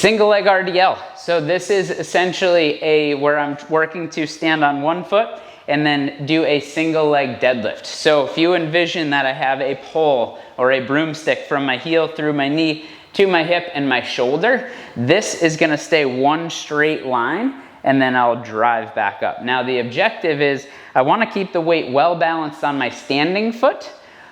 Single leg RDL. So this is essentially where I'm working to stand on one foot and then do a single leg deadlift. So if you envision that I have a pole or a broomstick from my heel through my knee to my hip and my shoulder, this is gonna stay one straight line and then I'll drive back up. Now the objective is I wanna keep the weight well balanced on my standing foot,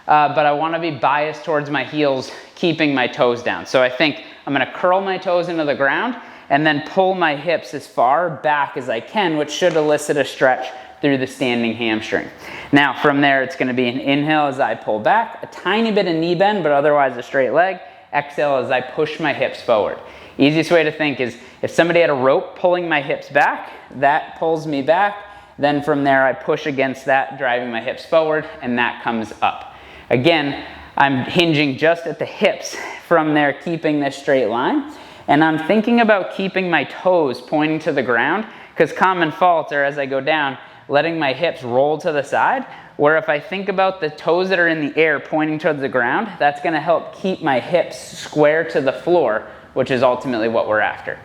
but I wanna be biased towards my heels, keeping my toes down. So I think I'm gonna curl my toes into the ground and then pull my hips as far back as I can, which should elicit a stretch through the standing hamstring. Now from there, it's gonna be an inhale as I pull back, a tiny bit of knee bend, but otherwise a straight leg. Exhale as I push my hips forward. Easiest way to think is if somebody had a rope pulling my hips back, that pulls me back. Then from there, I push against that, driving my hips forward, and that comes up. Again, I'm hinging just at the hips from there, keeping this straight line. And I'm thinking about keeping my toes pointing to the ground, because common faults are as I go down, letting my hips roll to the side, where if I think about the toes that are in the air pointing towards the ground, that's gonna help keep my hips square to the floor, which is ultimately what we're after.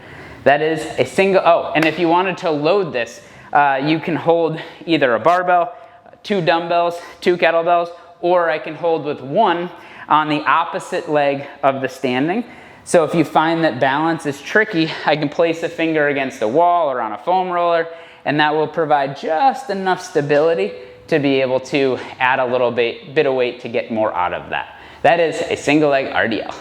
That is a single, oh, and if you wanted to load this, you can hold either a barbell, 2 dumbbells, 2 kettlebells, or I can hold with one on the opposite leg of the standing. So if you find that balance is tricky, I can place a finger against a wall or on a foam roller, and that will provide just enough stability to be able to add a little bit of weight to get more out of that. That is a single leg RDL.